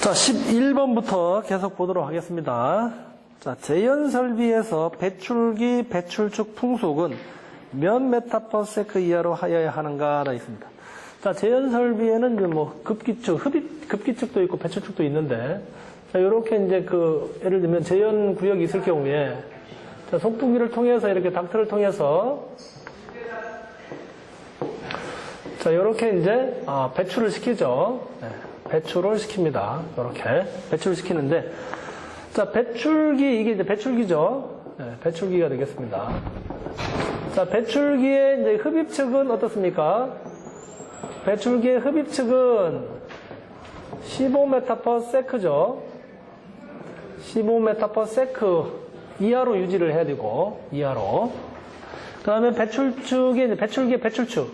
자, 11번부터 계속 보도록 하겠습니다. 자, 제연설비에서 배출기, 배출축 풍속은 몇 메타/세크 이하로 하여야 하는가라 있습니다. 자, 제연설비에는 이제 뭐 급기축, 급기축도 있고 배출축도 있는데, 자, 요렇게 이제 예를 들면 제연 구역이 있을 경우에, 자, 속부기를 통해서 이렇게 닥터를 통해서, 자, 요렇게 이제, 배출을 시키죠. 네, 배출을 시킵니다. 요렇게. 배출을 시키는데, 자, 배출기, 이게 이제 배출기죠. 네, 배출기가 되겠습니다. 자, 배출기의 이제 흡입축은 어떻습니까? 배출기의 흡입축은 15m/s죠. 15m/s 이하로 유지를 해야 되고, 이하로. 그 다음에 배출축이 이제 배출기의 배출축.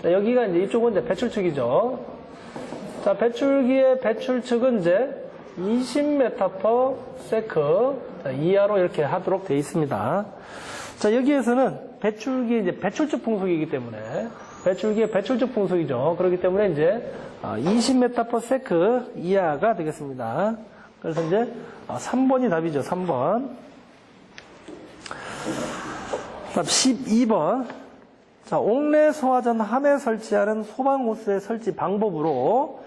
자, 여기가 이제 이쪽은 이제 배출축이죠. 자, 배출기의 배출축은 이제 20m/s 이하로 이렇게 하도록 되어 있습니다. 자, 여기에서는 배출기 이제 배출축 풍속이기 때문에 배출기의 배출축 풍속이죠. 그렇기 때문에 이제 20m/s 이하가 되겠습니다. 그래서 이제 3번이 답이죠. 3번. 다음 12번. 자, 옥내 소화전 함에 설치하는 소방호스의 설치 방법으로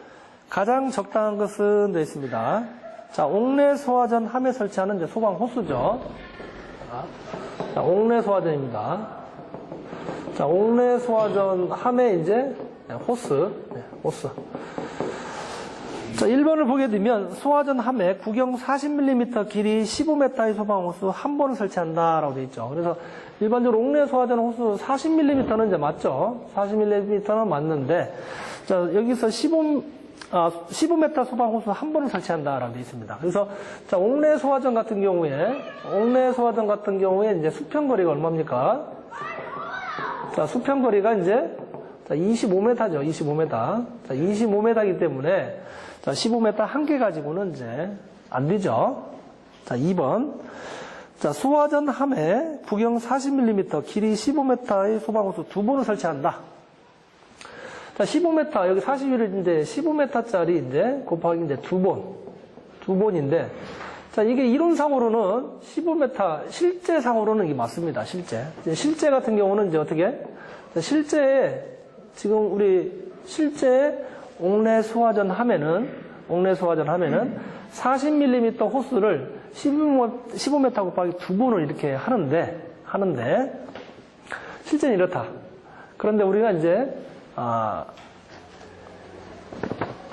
가장 적당한 것은 되어 있습니다. 자, 옥내 소화전 함에 설치하는 이제 소방호스죠. 자, 옥내 소화전입니다. 자, 옥내 소화전 함에 이제 호스. 네, 호스. 자, 1번을 보게 되면 소화전 함에 구경 40mm 길이 15m의 소방호스 한 번을 설치한다라고 되어 있죠. 그래서 일반적으로 옥내 소화전 호스 40mm는 이제 맞죠. 40mm는 맞는데, 자, 여기서 15m 소방호스 한 번을 설치한다라고 되어 있습니다. 그래서, 자, 옥내 소화전 같은 경우에 이제 수평거리가 얼마입니까? 자, 수평거리가 이제, 자, 25m죠. 25m. 자, 25m이기 때문에, 자, 15m 한 개 가지고는 이제 안 되죠. 자, 2번. 자, 소화전 함에 구경 40mm, 길이 15m의 소방호스 두 번을 설치한다. 자, 15m, 여기 40을 이제 15m짜리 이제 곱하기 이제 두 번인데, 자, 이게 이론상으로는 15m, 실제상으로는 이게 맞습니다. 실제 같은 경우는 이제 어떻게? 자, 지금 우리 실제 옥내 소화전 하면은 40mm 호스를 15m 곱하기 두 번을 이렇게 하는데, 실제는 이렇다. 그런데 우리가 이제,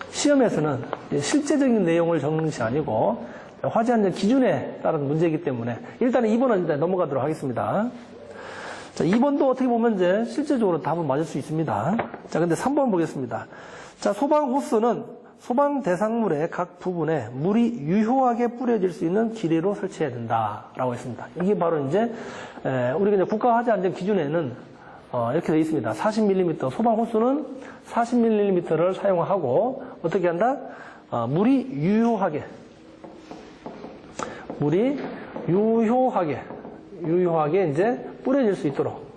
시험에서는 실제적인 내용을 적는 것이 아니고, 화제한 기준에 따른 문제이기 때문에, 일단은 2번은 이제 넘어가도록 하겠습니다. 자, 2번도 어떻게 보면 이제 실제적으로 답은 맞을 수 있습니다. 자, 근데 3번 보겠습니다. 자, 소방 호스는 소방 대상물의 각 부분에 물이 유효하게 뿌려질 수 있는 길이로 설치해야 된다라고 했습니다. 이게 바로 이제 우리가 이제 국가화재안전 기준에는 이렇게 되어 있습니다. 40mm 소방 호스는 40mm를 사용하고 어떻게 한다? 물이 유효하게 이제 뿌려질 수 있도록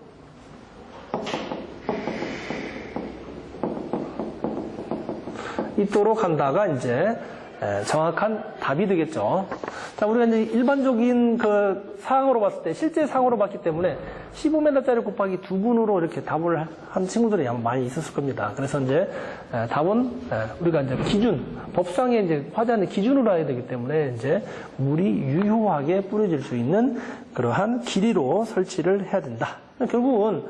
한다가 이제 정확한 답이 되겠죠. 자, 우리가 이제 일반적인 사항으로 봤을 때, 실제 사항으로 봤기 때문에 15m짜리 곱하기 두 분으로 이렇게 답을 한 친구들이 아마 많이 있었을 겁니다. 그래서 이제 답은 우리가 이제 법상에 이제 화재하는 기준으로 해야 되기 때문에 이제 물이 유효하게 뿌려질 수 있는 그러한 길이로 설치를 해야 된다. 결국은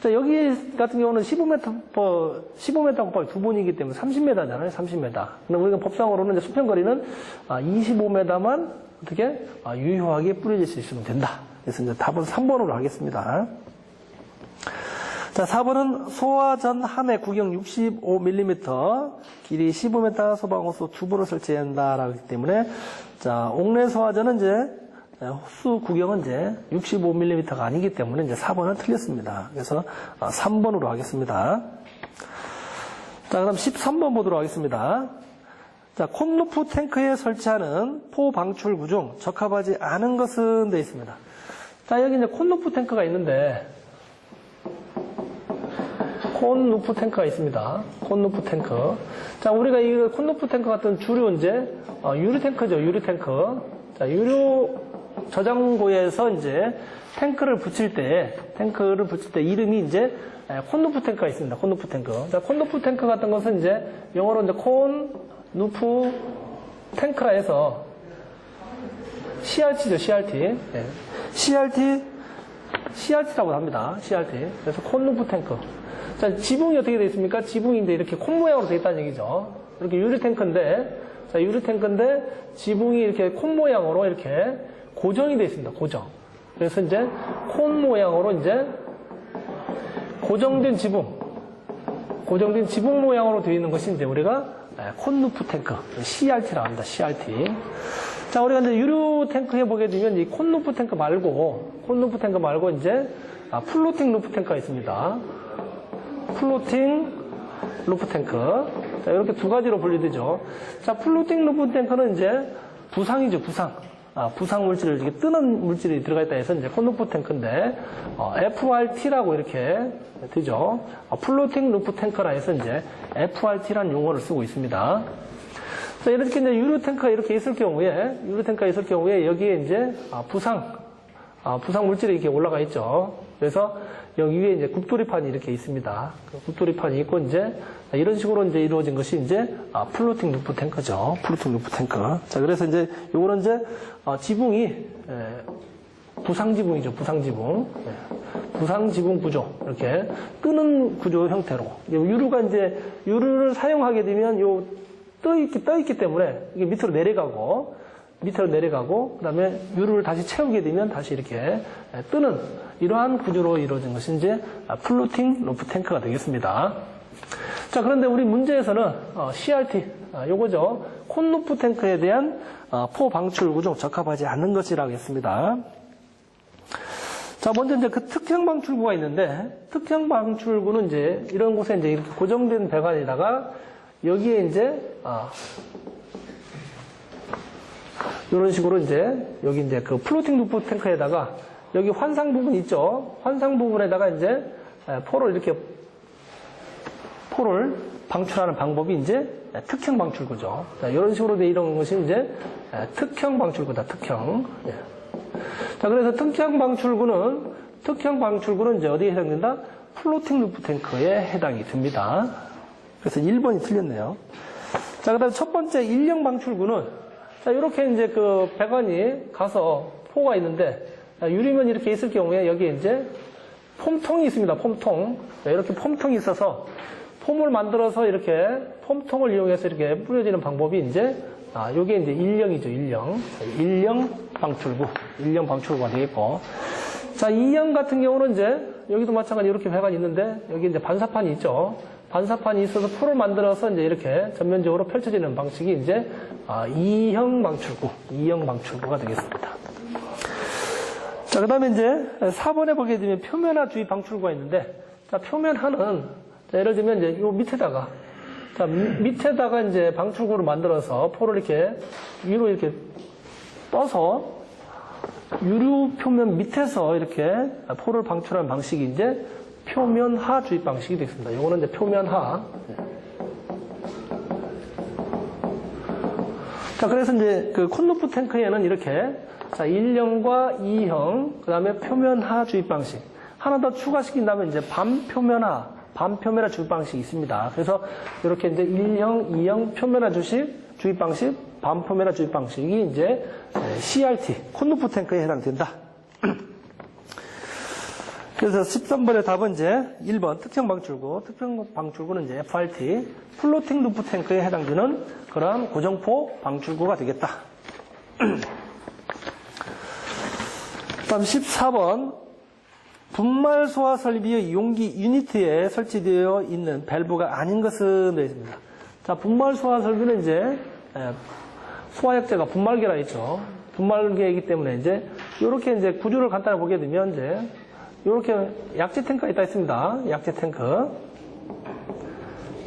자, 여기 같은 경우는 15m 곱하기 두 번이기 때문에 30m잖아요. 30m. 근데 우리가 법상으로는 이제 수평거리는 25m만 어떻게 유효하게 뿌려질 수 있으면 된다. 그래서 이제 답은 3번으로 하겠습니다. 자, 4번은 소화전 함에 구경 65mm, 길이 15m 소방호스 두 번을 설치해야 한다라고 하기 때문에, 자, 옥내 소화전은 이제 호수 구경은 이제 65mm가 아니기 때문에 이제 4번은 틀렸습니다. 그래서 3번으로 하겠습니다. 자, 그럼 13번 보도록 하겠습니다. 자, 콘루프 탱크에 설치하는 포 방출구 중 적합하지 않은 것은 되어 있습니다. 자, 여기 이제 콘루프 탱크가 있는데, 콘루프 탱크가 있습니다. 콘루프 탱크. 자, 우리가 이 콘루프 탱크 같은 주로 이제, 유리 탱크죠. 유리 탱크. 자, 유료 저장고에서 이제 탱크를 붙일 때 이름이 이제 콘루프 탱크가 있습니다. 콘루프 탱크. 자, 콘루프 탱크 같은 것은 이제 영어로 이제 콘루프 탱크라 해서 CRT죠, CRT. 네. CRT라고 합니다. CRT. 그래서 콘루프 탱크. 자, 지붕이 어떻게 되어 있습니까? 지붕인데 이렇게 콘 모양으로 되어 있다는 얘기죠. 이렇게 유리 탱크인데, 자, 유리 탱크인데 지붕이 이렇게 콘 모양으로 이렇게 고정이 되어 있습니다. 고정. 그래서 이제 콘 모양으로 이제 고정된 지붕 모양으로 되어 있는 것이 이제 우리가 콘루프 탱크, CRT라고 합니다. CRT. 자, 우리가 이제 유료 탱크 해보게 되면 이 콘루프 탱크 말고 이제 플로팅 루프 탱크가 있습니다. 플로팅 루프 탱크. 자, 이렇게 두 가지로 분류되죠. 자, 플로팅 루프 탱크는 이제 부상이죠, 부상. 부상 물질을 이렇게 뜨는 물질이 들어가 있다 해서 이제 콘루프 탱크인데, FRT라고 이렇게 되죠. 플로팅 루프 탱크라 해서 이제 FRT라는 용어를 쓰고 있습니다. 자, 이렇게 이제 유료 탱크가 이렇게 있을 경우에 여기에 이제 부상 물질이 이렇게 올라가 있죠. 그래서 여기 위에 이제 굽돌이판이 이렇게 있습니다. 굽돌이판이 있고 이제 이런 식으로 이제 이루어진 것이 이제 플로팅 루프 탱크죠. 플로팅 루프 탱크. 자, 그래서 이제 요거는 이제 지붕이 부상 지붕이죠. 부상 지붕. 부상 지붕 구조. 이렇게 뜨는 구조 형태로. 유류가 이제 유류를 사용하게 되면 요 떠 있기 때문에 이게 밑으로 내려가고 그다음에 유류를 다시 채우게 되면 다시 이렇게 뜨는 이러한 구조로 이루어진 것이 이제 플로팅 루프 탱크가 되겠습니다. 자, 그런데 우리 문제에서는 CRT 요거죠. 콘루프 탱크에 대한 포 방출 구조 적합하지 않는 것이라고 했습니다. 자, 먼저 이제 그 특형 방출구가 있는데, 특형 방출구는 이제 이런 곳에 이제 이렇게 고정된 배관에다가 여기에 이제 이런 식으로 이제 여기 이제 그 플로팅 루프 탱크에다가 여기 환상 부분 있죠. 환상 부분에다가 이제 포를 방출하는 방법이 이제 특형 방출구죠. 자, 이런 식으로 돼 이런 것이 이제 특형 방출구다. 특형. 예. 자, 그래서 특형 방출구는 이제 어디에 해당된다? 플로팅 루프 탱크에 해당이 됩니다. 그래서 1번이 틀렸네요. 자, 그 다음에 첫 번째 일형 방출구는, 자, 이렇게 이제 그 배관이 가서 포가 있는데, 유리면 이렇게 있을 경우에 여기에 이제 폼통이 있습니다. 폼통. 자, 이렇게 폼통이 있어서 폼을 만들어서 이렇게 폼통을 이용해서 이렇게 뿌려지는 방법이 이제, 요게 이제 일형이죠. 일형 방출구가 되겠고. 자, 2형 같은 경우는 이제 여기도 마찬가지 이렇게 배관이 있는데, 여기 이제 반사판이 있죠. 반사판이 있어서 포를 만들어서 이제 이렇게 전면적으로 펼쳐지는 방식이 이제 2형 방출구가 되겠습니다. 자, 그 다음에 이제 4번에 보게 되면 표면화 주입 방출구가 있는데, 자, 표면화는, 자, 예를 들면 이제 요 밑에다가 이제 방출구를 만들어서 포를 이렇게 위로 이렇게 떠서 유류 표면 밑에서 이렇게 포를 방출하는 방식이 이제 표면화 주입 방식이 되겠습니다. 요거는 이제 표면화. 자, 그래서 이제 그 콘루프 탱크에는 이렇게, 자, 1형과 2형, 그 다음에 표면화 주입 방식. 하나 더 추가시킨다면 이제 반표면화 주입 방식이 있습니다. 그래서 이렇게 이제 1형, 2형 표면화 주입 방식, 반표면화 주입 방식이 이제 CRT, 콘루프 탱크에 해당된다. 그래서 13번의 답은 이제 1번 특형 방출구는 이제 FRT, 플로팅 루프 탱크에 해당되는 그러한 고정포 방출구가 되겠다. 다음 14번, 분말 소화 설비의 용기 유니트에 설치되어 있는 밸브가 아닌 것은 되어 있습니다. 자, 분말 소화 설비는 이제 소화약제가 분말계라 있죠. 분말계이기 때문에 이제 이렇게 이제 구조를 간단히 보게 되면 이제 이렇게 약재 탱크가 있다 있습니다. 약재 탱크.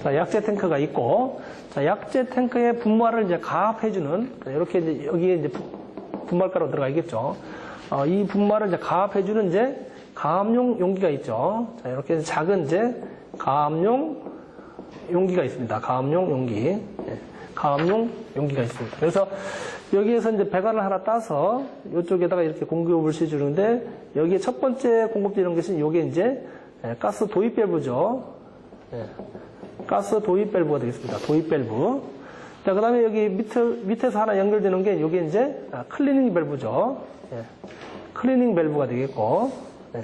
자, 약재 탱크가 있고, 자, 약재 탱크에 분말을 이제 가압해주는, 이렇게 이제 여기에 이제 분말가루 들어가 있겠죠. 이 분말을 이제 가압해주는 이제 가압용 용기가 있죠. 자, 이렇게 작은 이제 가압용 용기가 있습니다. 가압용 용기. 예, 가압용 용기가 있습니다. 그래서 여기에서 이제 배관을 하나 따서 이쪽에다가 이렇게 공기호흡을 시주는데 여기에 첫 번째 공급되는 것이 요게 이제 가스 도입 밸브죠. 예, 가스 도입 밸브가 되겠습니다. 도입 밸브. 자, 그 다음에 여기 밑에서 하나 연결되는 게 요게 이제 클리닝 밸브죠. 예, 클리닝 밸브가 되겠고. 예,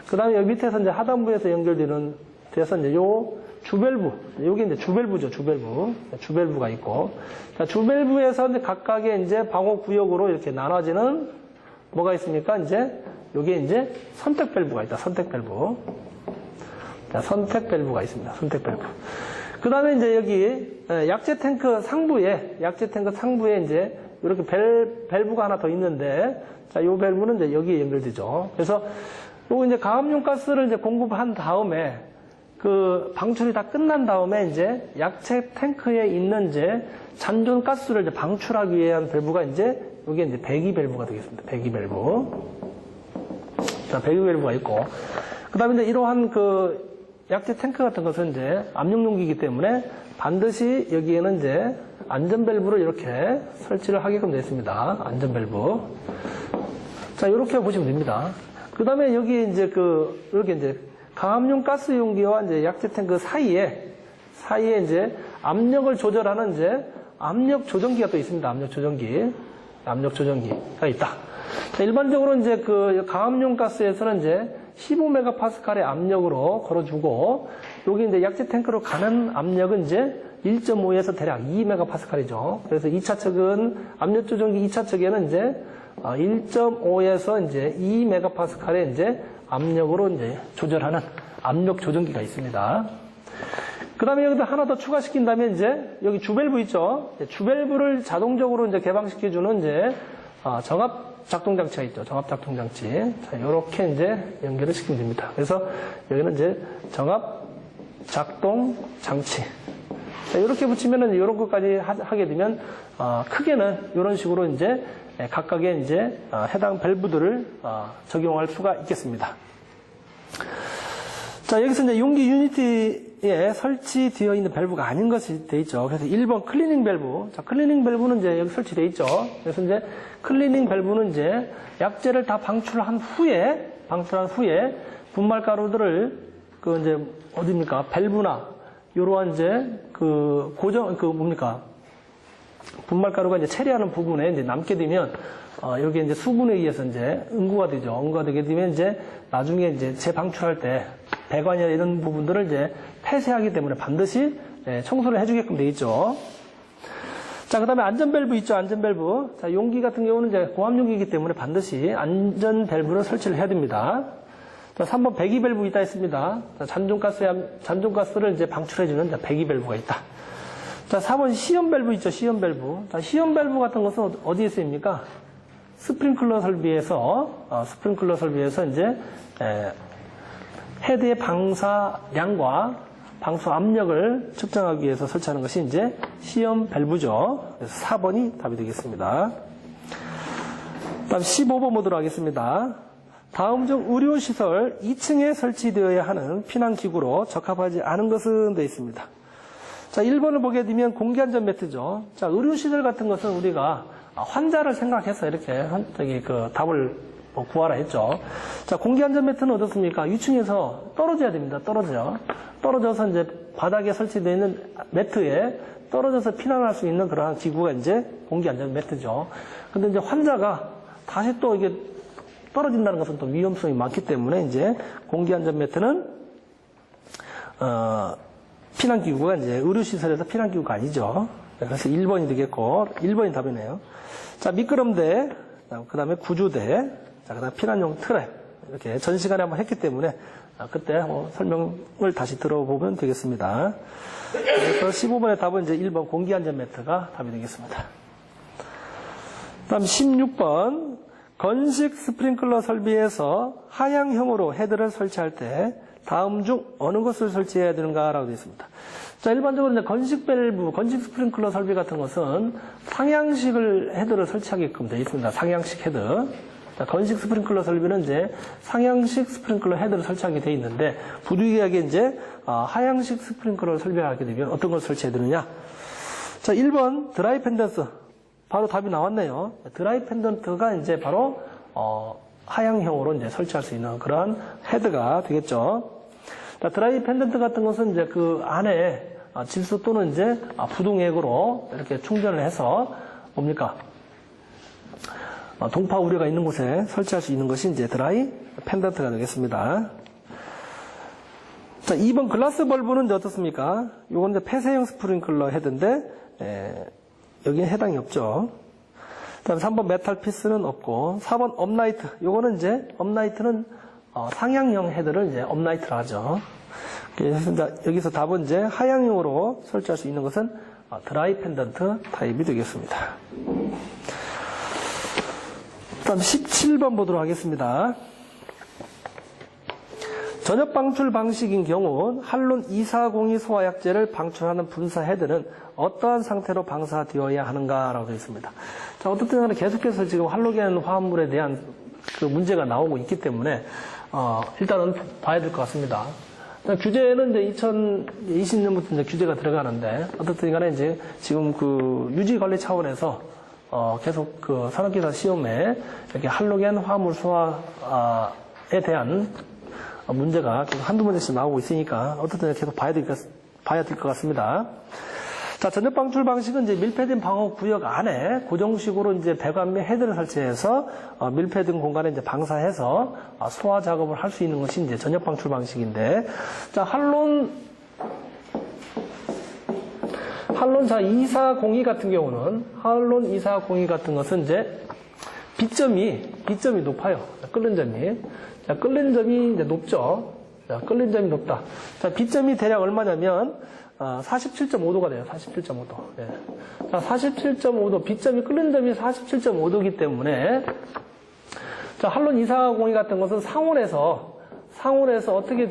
그 다음에 여기 밑에서 이제 하단부에서 연결되는 돼서 이제 요 주밸브, 요게 이제 주밸브죠, 주밸브. 주밸브가 있고. 자, 주밸브에서 이제 각각의 이제 방호 구역으로 이렇게 나눠지는 뭐가 있습니까? 이제, 요게 이제 선택 밸브가 있다, 선택 밸브. 자, 선택 밸브가 있습니다, 선택 밸브. 그 다음에 이제 여기, 약제 탱크 상부에 이제 이렇게 밸브가 하나 더 있는데, 자, 요 밸브는 이제 여기에 연결되죠. 그래서 요거 이제 가압용 가스를 이제 공급한 다음에 그 방출이 다 끝난 다음에 이제 약체 탱크에 있는 이제 잔존 가스를 이제 방출하기 위한 밸브가 이제 여기 이제 배기 밸브가 되겠습니다. 배기 밸브. 자, 배기 밸브가 있고. 그 다음에 이제 이러한 그 약체 탱크 같은 것은 이제 압력 용기이기 때문에 반드시 여기에는 이제 안전 밸브를 이렇게 설치를 하게끔 되어 있습니다. 안전 밸브. 자, 이렇게 보시면 됩니다. 그 다음에 여기 이제 이렇게 이제 가압용 가스 용기와 이제 약제 탱크 사이에 이제 압력을 조절하는 이제 압력 조정기가 또 있습니다. 압력 조정기가 있다. 자, 일반적으로 이제 그 가압용 가스에서는 이제 15메가파스칼의 압력으로 걸어주고 여기 이제 약제 탱크로 가는 압력은 이제 1.5에서 대략 2메가파스칼이죠. 그래서 2차 측은 압력 조정기 2차 측에는 이제 1.5에서 이제 2메가파스칼의 이제 압력으로 이제 조절하는 압력 조정기가 있습니다. 그 다음에 여기다 하나 더 추가시킨다면 이제 여기 주밸브 있죠. 주밸브를 자동적으로 이제 개방시켜주는 이제 정압 작동 장치가 있죠. 정압 작동 장치. 자, 요렇게 이제 연결을 시키면 됩니다. 그래서 여기는 이제 정압 작동 장치. 자, 이렇게 붙이면은 이런 것까지 하게 되면 크게는 이런 식으로 이제 각각의 이제 해당 밸브들을 적용할 수가 있겠습니다. 자, 여기서 이제 용기 유니티에 설치되어 있는 밸브가 아닌 것이 되어 있죠. 그래서 1번 클리닝 밸브. 자, 클리닝 밸브는 이제 여기 설치되어 있죠. 그래서 이제 클리닝 밸브는 이제 약재를 다 방출한 후에 분말 가루들을 이제 어디입니까? 밸브나 요러한 이제 분말 가루가 이제 체리하는 부분에 이제 남게 되면 여기 이제 수분에 의해서 이제 응고가 되죠. 응고가 되게 되면 이제 나중에 이제 재방출할 때 배관이나 이런 부분들을 이제 폐쇄하기 때문에 반드시 청소를 해주게끔 되어 있죠. 자, 그 다음에 안전 밸브 있죠. 안전 밸브. 자, 용기 같은 경우는 이제 고압 용기이기 때문에 반드시 안전 밸브를 설치를 해야 됩니다. 자, 3번 배기 밸브 있다 했습니다. 자, 잔존가스를 이제 방출해주는 배기 밸브가 있다. 자, 4번 시험 밸브 있죠. 시험 밸브. 자, 시험 밸브 같은 것은 어디에 쓰입니까? 스프링클러 설비에서 이제 헤드의 방사량과 방수 압력을 측정하기 위해서 설치하는 것이 이제 시험 밸브죠. 그래서 4번이 답이 되겠습니다. 다음 15번 보도록 하겠습니다. 다음 중 의료시설 2층에 설치되어야 하는 피난기구로 적합하지 않은 것은 되어 있습니다. 자, 1번을 보게 되면 공기안전 매트죠. 자, 의료시설 같은 것은 우리가 환자를 생각해서 이렇게 답을 구하라 했죠. 자, 공기안전 매트는 어떻습니까? 위층에서 떨어져야 됩니다. 떨어져서 이제 바닥에 설치되어 있는 매트에 떨어져서 피난할 수 있는 그러한 기구가 이제 공기안전 매트죠. 근데 이제 환자가 다시 또 이게 떨어진다는 것은 또 위험성이 많기 때문에 이제 공기안전 매트는 피난기구가 이제 의료시설에서 피난기구가 아니죠. 그래서 1번이 되겠고 1번이 답이네요. 자, 미끄럼대, 그 다음에 구조대, 자, 그 다음에 피난용 트랩 이렇게 전 시간에 한번 했기 때문에 그때 설명을 다시 들어보면 되겠습니다. 그래서 15번의 답은 이제 1번 공기안전 매트가 답이 되겠습니다. 다음 16번 건식 스프링클러 설비에서 하향형으로 헤드를 설치할 때 다음 중 어느 것을 설치해야 되는가라고 되어 있습니다. 자, 일반적으로 이제 건식 밸브, 건식 스프링클러 설비 같은 것은 상향식을 헤드를 설치하게끔 되어 있습니다. 상향식 헤드. 자, 건식 스프링클러 설비는 이제 상향식 스프링클러 헤드를 설치하게 되어 있는데, 부득이하게 이제 하향식 스프링클러를 설비하게 되면 어떤 걸 설치해야 되느냐? 자, 1번 드라이 펜던트. 바로 답이 나왔네요. 드라이 펜던트가 이제 바로 하향형으로 이제 설치할 수 있는 그런 헤드가 되겠죠. 자, 드라이 펜던트 같은 것은 이제 그 안에 질소 또는 이제 부동액으로 이렇게 충전을 해서 뭡니까? 동파 우려가 있는 곳에 설치할 수 있는 것이 이제 드라이 펜던트가 되겠습니다. 자, 2번 글라스 벌브는 이제 어떻습니까? 요건 이제 폐쇄형 스프링클러 헤드인데, 여기에 해당이 없죠. 다음 3번 메탈 피스는 없고, 4번 업라이트. 요거는 이제, 업라이트는 상향형 헤드를 이제 업라이트라 하죠. 그래서 여기서 답은 이제 하향형으로 설치할 수 있는 것은 드라이 펜던트 타입이 되겠습니다. 다음 17번 보도록 하겠습니다. 전엽 방출 방식인 경우 할론 240이 소화약제를 방출하는 분사 헤드는 어떠한 상태로 방사되어야 하는가라고 되어 있습니다. 자, 어떻든 간에 계속해서 지금 할로겐 화합물에 대한 그 문제가 나오고 있기 때문에 일단은 봐야 될 것 같습니다. 규제는 이제 2020년부터 이제 규제가 들어가는데 어떻든 간에 이제 지금 그 유지 관리 차원에서 계속 그 산업기사 시험에 이렇게 할로겐 화합물 소화에 대한 문제가 한두 번씩 나오고 있으니까 어떻든 계속 봐야 될 것 같습니다. 자, 전엽 방출 방식은 이제 밀폐된 방어 구역 안에 고정식으로 이제 배관 및 헤드를 설치해서 밀폐된 공간에 이제 방사해서 소화 작업을 할 수 있는 것이 이제 전엽 방출 방식인데, 자, 할론 2402 같은 경우는 할론 2402 같은 것은 이제 비점이 높아요. 끓는 점이. 자, 끓는 점이 이제 높죠. 자, 끓는 점이 높다. 자, 비점이 대략 얼마냐면 47.5도가 돼요. 47.5도. 예. 자, 47.5도. 비점이 끓는 점이 47.5도이기 때문에 자, 할론 2402 같은 것은 상온에서 어떻게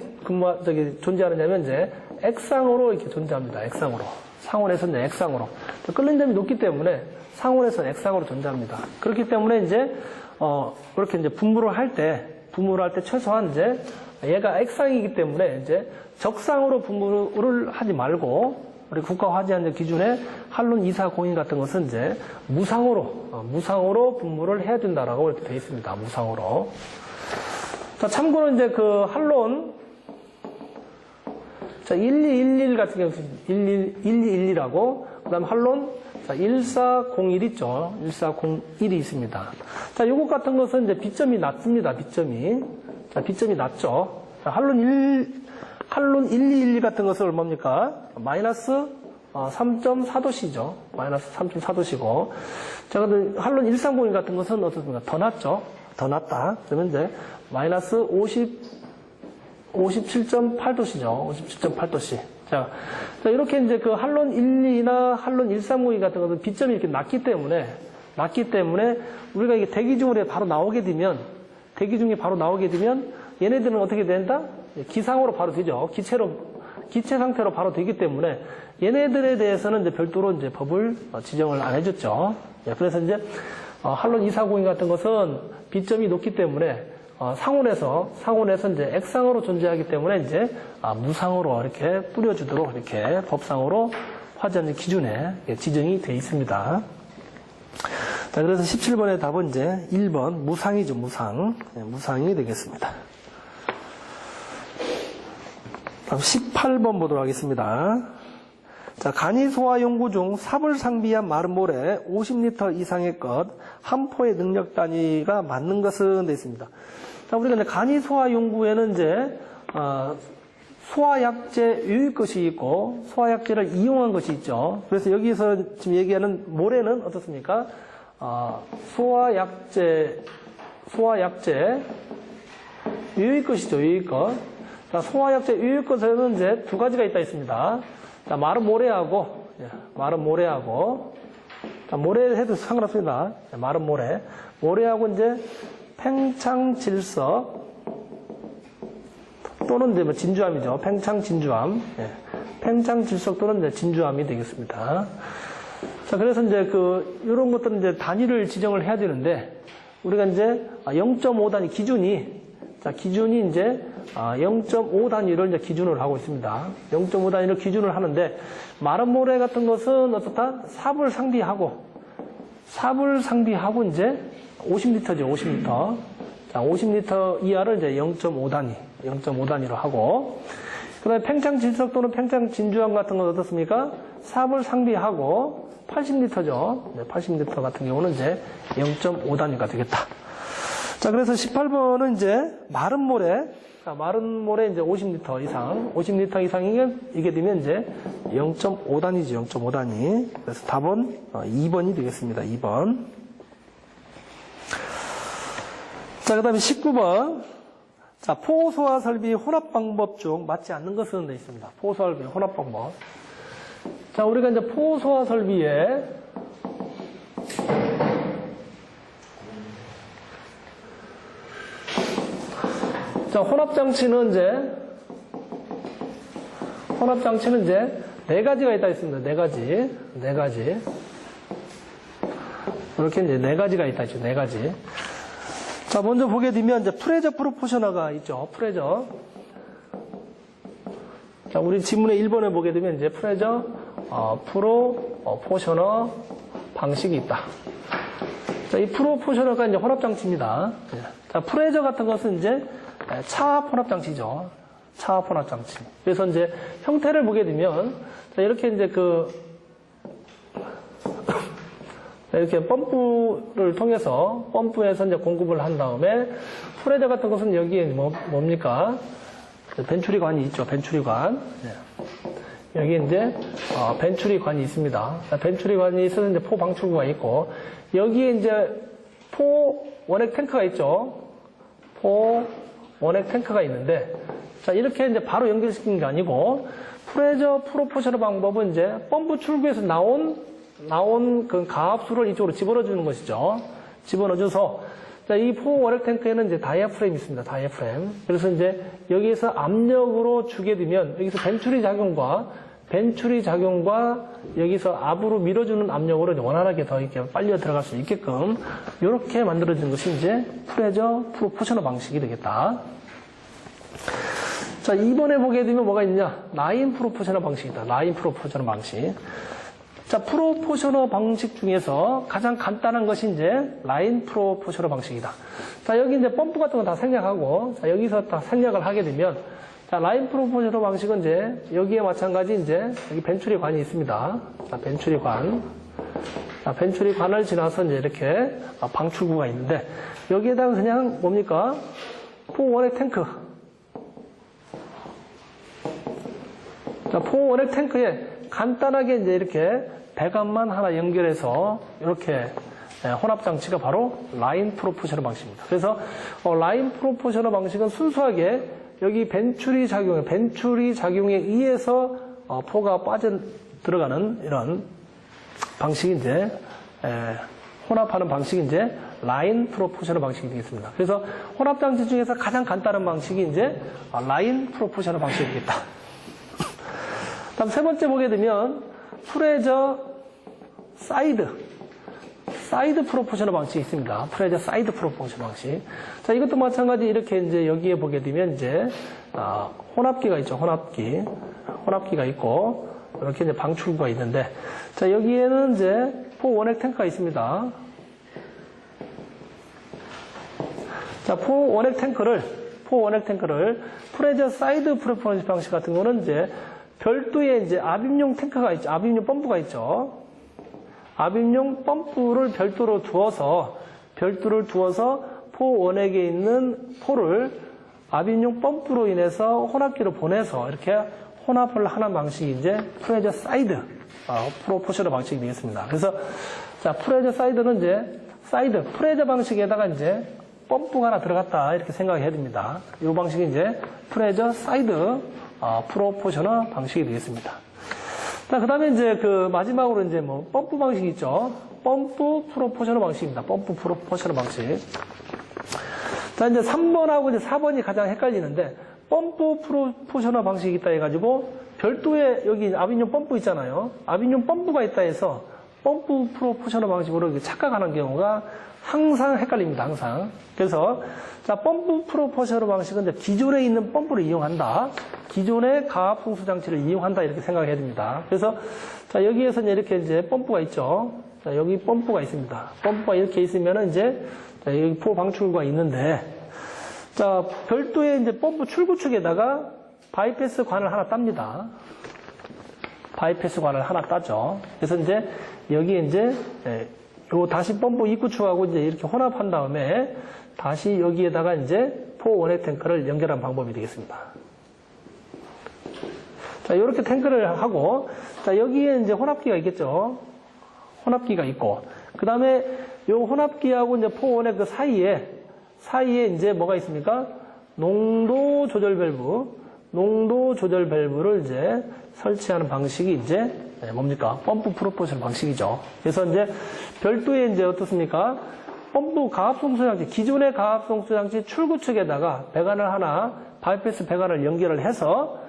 존재하느냐면 이제 액상으로 이렇게 존재합니다. 액상으로. 상온에서 이제 액상으로. 끓는 점이 높기 때문에 상온에서 액상으로 존재합니다. 그렇기 때문에 이제 그렇게 이제 분무를 할 때 최소한 이제 얘가 액상이기 때문에 이제 적상으로 분무를 하지 말고 우리 국가화재안전 기준에 할론 2402 같은 것은 이제 무상으로 분무를 해야 된다라고 이렇게 되어 있습니다. 무상으로. 자, 참고로 이제 그 할론 1211 같은 경우 1211이라고 그다음 할론 1401 있죠. 1401이 있습니다. 자, 요것 같은 것은 이제 비점이 낮습니다. 비점이 낮죠. 자, 할론 1212 같은 것은 얼마입니까? 마이너스 3.4도씨죠. 마이너스 3.4도씨고. 자, 근데 할론 1301 같은 것은 어떻습니까? 더 낮죠. 더 낮다. 그러면 이제 마이너스 57.8도씨죠. 57.8도씨. 자, 이렇게 이제 그 할론 12나 할론 1302 같은 것은 비점이 이렇게 낮기 때문에 우리가 이게 대기 중에 바로 나오게 되면 얘네들은 어떻게 된다? 기상으로 바로 되죠. 기체 상태로 바로 되기 때문에 얘네들에 대해서는 이제 별도로 이제 법을 지정을 안 해줬죠. 그래서 이제 할론 2402 같은 것은 비점이 높기 때문에 상온에서 이제 액상으로 존재하기 때문에 이제 무상으로 이렇게 뿌려주도록 이렇게 법상으로 화재안전 기준에 지정이 되어 있습니다. 자, 그래서 17번의 답은 이제 1번 무상이죠. 무상이 되겠습니다. 다음 18번 보도록 하겠습니다. 자, 간이 소화 연구 중 삽을 상비한 마른 모래 50리터 이상의 것 한 포의 능력 단위가 맞는 것은 되어 있습니다. 자, 우리가 이제 간이 소화 연구에는 이제 소화약제 유익 것이 있고 소화약제를 이용한 것이 있죠. 그래서 여기서 지금 얘기하는 모래는 어떻습니까? 소화약제 유익 것이죠. 유익 것. 자, 소화약제 유익 것에는 이제 두 가지가 있습니다. 자, 마른 모래하고 자, 모래 해도 상관없습니다. 자, 마른 모래하고 이제 팽창질석 또는 이제 진주암이죠. 팽창진주암. 팽창질석 또는 이제 진주암이 되겠습니다. 자, 그래서 이제 이런 것들은 이제 단위를 지정을 해야 되는데, 우리가 이제 0.5단위 기준이, 자, 기준이 이제 0.5단위를 이제 기준으로 하고 있습니다. 0.5단위를 기준을 하는데, 마른 모래 같은 것은 어떻다? 삽을 상비하고 이제 50리터죠, 50리터. 자, 50리터 이하를 이제 0.5단위로 하고, 그 다음에 팽창 질석 또는 팽창 진주황 같은 건 어떻습니까? 삽을 상비하고 80리터죠. 80리터 같은 경우는 이제 0.5단위가 되겠다. 자, 그래서 18번은 이제 마른 모래, 자, 마른 모래 이제 50리터 이상이면 이게 되면 이제 0.5단위죠, 0.5단위. 그래서 답은 2번이 되겠습니다, 2번. 자, 그 다음에 19번. 자, 포소화 설비 혼합 방법 중 맞지 않는 것은 돼 있습니다. 포소화 설비 혼합 방법. 자, 우리가 이제 포소화 설비에 자, 혼합장치는 이제 네 가지가 있다 했습니다. 네 가지. 이렇게 이제 네 가지가 있다 했죠. 네 가지. 자, 먼저 보게 되면 이제 프레저 프로포셔너가 있죠. 프레저. 자, 우리 지문의 1번에 보게 되면 이제 프레저 프로포셔너 방식이 있다. 자, 이 프로포셔너가 이제 혼합장치입니다. 자, 프레저 같은 것은 이제 차압 혼합장치죠. 차압 혼합장치. 그래서 이제 형태를 보게 되면, 자, 이렇게 이제 이렇게 펌프를 통해서, 펌프에서 이제 공급을 한 다음에, 프레저 같은 것은 여기에 뭡니까? 벤추리관이 있죠. 벤추리관. 여기 이제, 벤추리관이 있습니다. 벤추리관이 있어서 이제 포 방출구가 있고, 여기에 이제 포 원액 탱크가 있죠. 포 원액 탱크가 있는데, 자, 이렇게 이제 바로 연결시키는 게 아니고, 프레저 프로포셔너 방법은 이제 펌프 출구에서 나온 그 가압수를 이쪽으로 집어넣어주는 것이죠. 집어넣어줘서, 자, 이 포 원액 탱크에는 이제 다이아프램이 있습니다. 다이아프램. 그래서 이제 여기에서 압력으로 주게 되면, 여기서 벤추리 작용과 여기서 압으로 밀어주는 압력으로 이제 원활하게 더 이렇게 빨려 들어갈 수 있게끔, 이렇게 만들어진 것이 이제 프레저 프로포셔너 방식이 되겠다. 자, 2번에 보게 되면 뭐가 있냐? 라인 프로포셔너 방식이다. 라인 프로포셔너 방식. 자, 프로포셔너 방식 중에서 가장 간단한 것이 이제 라인 프로포셔너 방식이다. 자, 여기 이제 펌프 같은 거 다 생략하고, 자, 여기서 다 생략을 하게 되면, 자, 라인 프로포셔너 방식은 이제 여기에 마찬가지 이제 여기 벤추리관이 있습니다. 자, 벤추리관. 자, 벤추리관을 지나서 이제 이렇게 방출구가 있는데, 여기에다가 그냥 뭡니까? 포 원액 탱크. 자, 포 원액 탱크에 간단하게 이제 이렇게 배관만 하나 연결해서 이렇게 혼합장치가 바로 라인 프로포셔너 방식입니다. 그래서 라인 프로포셔너 방식은 순수하게 여기 벤추리 작용에 의해서 포가 빠져 들어가는 이런 방식이 이제 혼합하는 방식이 이제 라인 프로포셔너 방식이 되겠습니다. 그래서 혼합장치 중에서 가장 간단한 방식이 이제 라인 프로포셔너 방식이 되겠다. 다음 세 번째 보게 되면 프레저 사이드 프로포셔너 방식이 있습니다. 프레저 사이드 프로포셔너 방식. 자, 이것도 마찬가지 이렇게 이제 여기에 보게 되면 이제 혼합기가 있죠. 혼합기가 있고 이렇게 이제 방출구가 있는데, 자, 여기에는 이제 포 원액 탱크가 있습니다. 자, 포 원액 탱크를 프레저 사이드 프로포셔너 방식 같은 거는 이제 별도의 이제 압입용 탱크가 있죠. 압입용 펌프가 있죠. 압입용 펌프를 별도로 두어서 포 원액에 있는 포를 압입용 펌프로 인해서 혼합기로 보내서 이렇게 혼합을 하는 방식이 이제 프레저 사이드 프로포셔너 방식이 되겠습니다. 그래서 자, 프레저 사이드는 이제 프레저 방식에다가 이제 펌프가 하나 들어갔다 이렇게 생각해야 됩니다. 이 방식이 이제 프레저 사이드 프로포셔너 방식이 되겠습니다. 자, 그 다음에 이제 마지막으로 이제 펌프 방식이 있죠. 펌프 프로포셔너 방식입니다. 펌프 프로포셔너 방식. 자, 이제 3번하고 이제 4번이 가장 헷갈리는데, 펌프 프로포셔너 방식이 있다 해가지고, 별도의 여기 압입용 펌프 있잖아요. 압입용 펌프가 있다 해서, 펌프 프로포셔널 방식으로 이렇게 착각하는 경우가 항상 헷갈립니다. 항상. 그래서 자, 펌프 프로포셔널 방식은 이제 기존에 있는 펌프를 이용한다. 기존의 가압 송수 장치를 이용한다. 이렇게 생각해야 됩니다. 그래서 자, 여기에서 이렇게 이제 펌프가 있죠. 자, 여기 펌프가 있습니다. 펌프가 이렇게 있으면은 이제 자, 여기 포 방출구가 있는데 자, 별도의 이제 펌프 출구 측에다가 바이패스 관을 하나 땁니다. 바이패스 관을 하나 따죠. 그래서 이제 여기에 이제 요 다시 펌프 입구 측하고 이제 이렇게 혼합한 다음에 다시 여기에다가 이제 포 원액 탱크를 연결한 방법이 되겠습니다. 자, 이렇게 탱크를 하고 자, 여기에 이제 혼합기가 있겠죠. 혼합기가 있고 그 다음에 요 혼합기하고 이제 포 원액 그 사이에 이제 뭐가 있습니까? 농도 조절 밸브를 이제 설치하는 방식이 이제 뭡니까? 펌프 프로포셔널 방식이죠. 그래서 이제 별도의 이제 어떻습니까? 펌프 가압 송수 장치, 기존의 가압 송수 장치 출구 측에다가 배관을 하나, 바이패스 배관을 연결을 해서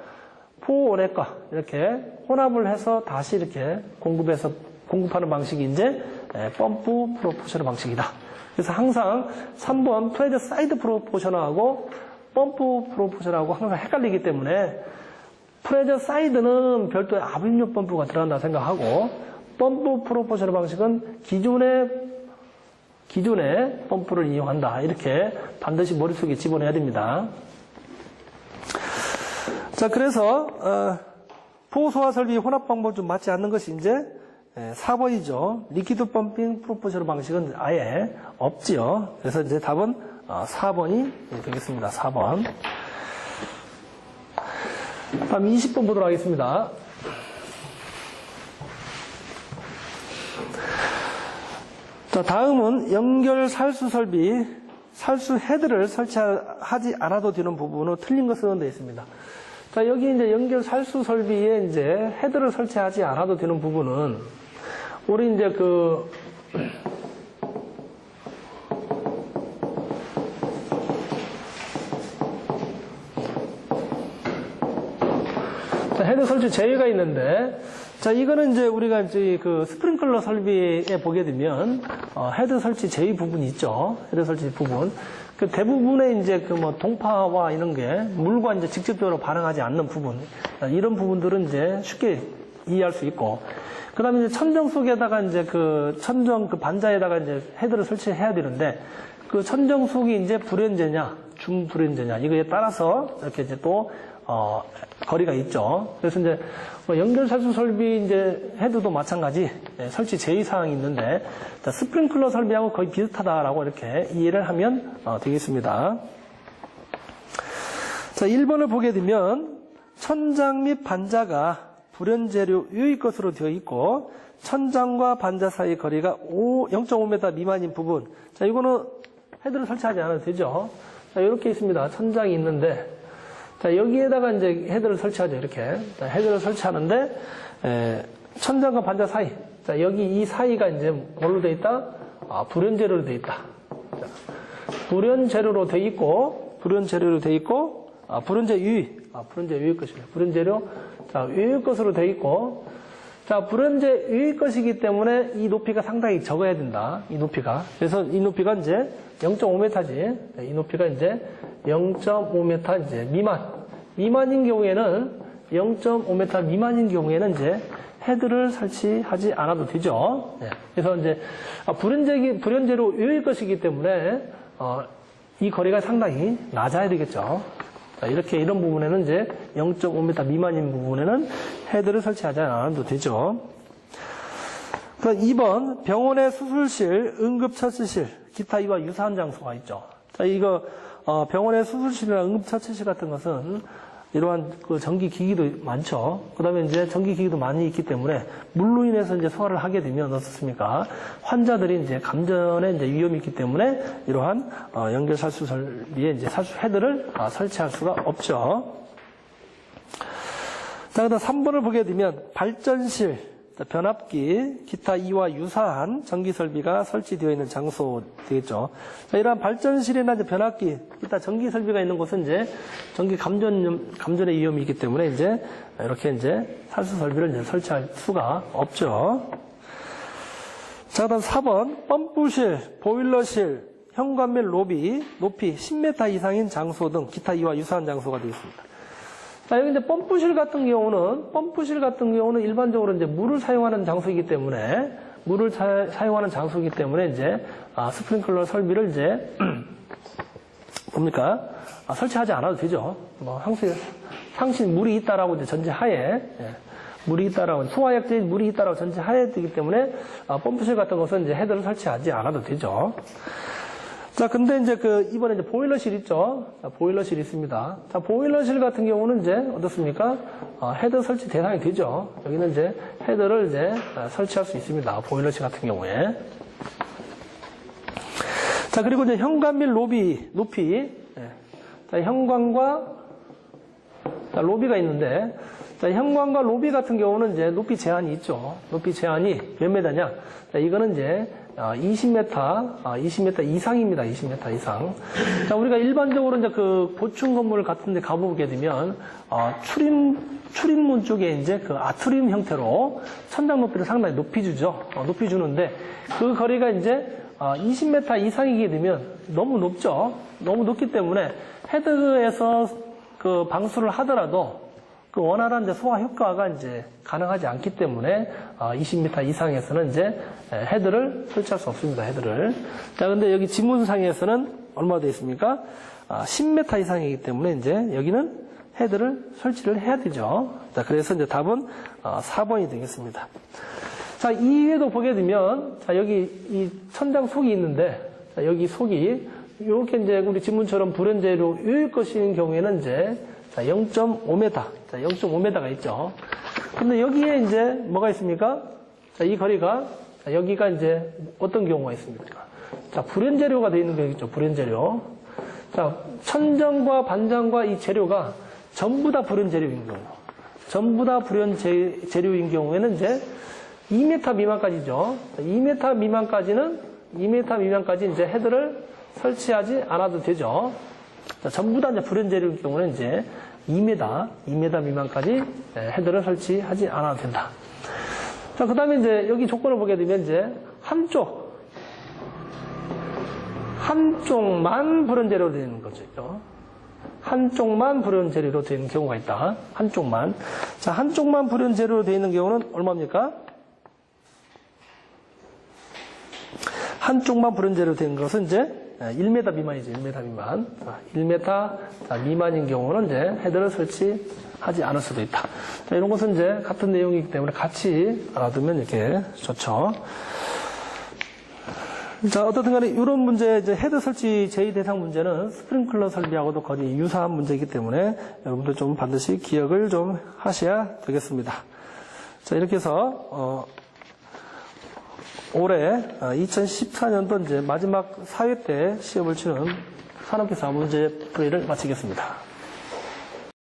포 원액과 이렇게 혼합을 해서 다시 이렇게 공급하는 방식이 이제 펌프 프로포셔널 방식이다. 그래서 항상 3번 프레저 사이드 프로포셔널하고 펌프 프로포셔널하고 항상 헷갈리기 때문에 프레저 사이드는 별도의 압입력 펌프가 들어간다 생각하고 펌프 프로포셔널 방식은 기존의 펌프를 이용한다. 이렇게 반드시 머릿속에 집어넣어야 됩니다. 자, 그래서 포소화 설비 혼합 방법 좀 맞지 않는 것이 이제 4번이죠. 리퀴드 펌핑 프로포셔널 방식은 아예 없지요. 그래서 이제 답은 4번이 되겠습니다. 4번. 다음 20번 보도록 하겠습니다. 자, 다음은 연결 살수 설비, 살수 헤드를 설치하지 않아도 되는 부분은 틀린 것으로 되어 있습니다. 자, 여기 이제 연결 살수 설비에 이제 헤드를 설치하지 않아도 되는 부분은 우리 이제 자, 헤드 설치 제외가 있는데, 자, 이거는 이제 우리가 이제 스프링클러 설비에 보게 되면, 헤드 설치 제외 부분이 있죠. 헤드 설치 부분. 그 대부분의 이제 동파와 이런 게 물과 이제 직접적으로 반응하지 않는 부분. 이런 부분들은 이제 쉽게 이해할 수 있고, 그 다음에 이제 천정 속에다가 이제 천정 반자에다가 이제 헤드를 설치해야 되는데, 그 천정 속이 이제 불연제냐, 중불연제냐, 이거에 따라서 이렇게 이제 또, 거리가 있죠. 그래서 이제 연결 살수 설비 이제 헤드도 마찬가지 설치 제의 사항이 있는데 자, 스프링클러 설비하고 거의 비슷하다라고 이렇게 이해를 하면 되겠습니다. 자, 1번을 보게 되면 천장 및 반자가 불연재료 유의 것으로 되어 있고 천장과 반자 사이 거리가 0.5m 미만인 부분. 자, 이거는 헤드를 설치하지 않아도 되죠. 자, 이렇게 있습니다. 천장이 있는데 자, 여기에다가 이제 헤드를 설치하죠, 이렇게. 자, 헤드를 설치하는데, 천장과 반자 사이. 자, 여기 이 사이가 이제 뭘로 돼 있다? 불연재료로 돼 있다. 자, 불연재료로 돼 있고, 불연재 유의 것입니다. 불연재료. 자, 유의 것으로 돼 있고, 자, 불연재 유의 것이기 때문에 이 높이가 상당히 적어야 된다. 이 높이가. 그래서 이 높이가 이제 0.5m지. 이 높이가 이제 0.5m 이제 미만인 경우에는 0.5m 미만인 경우에는 이제 헤드를 설치하지 않아도 되죠. 네. 그래서 이제 불연재로 유의 것이기 때문에 이 거리가 상당히 낮아야 되겠죠. 자, 이렇게 이런 부분에는 이제 0.5m 미만인 부분에는 헤드를 설치하지 않아도 되죠. 2번 병원의 수술실, 응급처치실, 기타 이와 유사한 장소가 있죠. 자, 이거 병원의 수술실이나 응급처치실 같은 것은 이러한 전기 기기도 많죠. 그 다음에 이제 전기 기기도 많이 있기 때문에 물로 인해서 이제 소화를 하게 되면 어떻습니까? 환자들이 이제 감전에 이제 위험이 있기 때문에 이러한 연결 살수 설비에 이제 살수 헤드를 설치할 수가 없죠. 자, 그다음 3번을 보게 되면 발전실, 변압기, 기타 이와 유사한 전기 설비가 설치되어 있는 장소 되겠죠. 자, 이러한 발전실이나 이제 변압기, 기타 전기 설비가 있는 곳은 이제 전기 감전의 위험이 있기 때문에 이제 이렇게 이제 살수 설비를 이제 설치할 수가 없죠. 자, 그다음 4번 펌프실, 보일러실, 현관 및 로비 높이 10m 이상인 장소 등 기타 이와 유사한 장소가 되겠습니다. 자, 여기 이제 펌프실 같은 경우는 일반적으로 이제 물을 사용하는 장소이기 때문에 사용하는 장소이기 때문에 이제 스프링클러 설비를 이제 뭡니까? 설치하지 않아도 되죠. 뭐 항상 물이 있다라고 이제 전제하에 물이 있다라고 소화약제에 물이 있다라고 전제하에 되기 때문에 펌프실 같은 것은 이제 헤드를 설치하지 않아도 되죠. 자, 근데 이제 이번에 이제 보일러실 있죠? 자, 보일러실 있습니다. 자, 보일러실 같은 경우는 이제 어떻습니까? 헤드 설치 대상이 되죠. 여기는 이제 헤드를 이제 설치할 수 있습니다. 보일러실 같은 경우에. 자, 그리고 이제 현관 및 로비 높이. 자, 현관과 자, 로비가 있는데, 자, 현관과 로비 같은 경우는 이제 높이 제한이 있죠. 높이 제한이 몇 메다냐? 자, 이거는 이제 20m 이상입니다. 20m 이상. 자, 우리가 일반적으로 이제 보충 건물 같은 데 가보게 되면, 출입문 쪽에 이제 아트리움 형태로 천장 높이를 상당히 높이 주죠. 높이 주는데, 그 거리가 이제 20m 이상이게 되면 너무 높죠. 너무 높기 때문에 헤드에서 방수를 하더라도 원활한 이제 소화 효과가 이제 가능하지 않기 때문에 20m 이상에서는 이제 헤드를 설치할 수 없습니다. 헤드를. 자, 근데 여기 지문상에서는 얼마 되어 있습니까? 10m 이상이기 때문에 이제 여기는 헤드를 설치를 해야 되죠. 자, 그래서 이제 답은 4번이 되겠습니다. 자, 이외에도 보게 되면 자, 여기 이 천장 속이 있는데 자, 여기 속이 이렇게 이제 우리 지문처럼 불연재료 요일 것인 경우에는 이제 자, 0.5m. 자, 0.5m가 있죠. 근데 여기에 이제 뭐가 있습니까? 자, 이 거리가, 자, 여기가 이제 어떤 경우가 있습니까? 자, 불연재료가 되어 있는 거 있죠. 불연재료. 자, 천장과 반장과 이 재료가 전부 다 불연재료인 경우. 전부 다 불연재료인 경우에는 이제 2m 미만까지죠. 2m 미만까지 이제 헤드를 설치하지 않아도 되죠. 자, 전부 다 이제 불연재료일 경우는 이제 2m 미만까지 헤드를 설치하지 않아도 된다. 자, 그 다음에 이제 여기 조건을 보게 되면 이제 한쪽만 불연재료로 되는 거죠. 한쪽만 불연재료로 되는 경우가 있다. 한쪽만. 자, 한쪽만 불연재료로 되어 있는 경우는 얼마입니까? 한쪽만 불연재료로 된 것은 이제 1m 미만이죠. 1m 미만. 1m 미만인 경우는 이제 헤드를 설치하지 않을 수도 있다. 자, 이런 것은 이제 같은 내용이기 때문에 같이 알아두면 이렇게 좋죠. 자, 어떻든 간에 이런 문제, 이제 헤드 설치 제의 대상 문제는 스프링클러 설비하고도 거의 유사한 문제이기 때문에 여러분들 좀 반드시 기억을 좀 하셔야 되겠습니다. 자, 이렇게 해서, 올해 2014년도 이제 마지막 4회 때 시험을 치는 산업기사 문제 풀이를 마치겠습니다.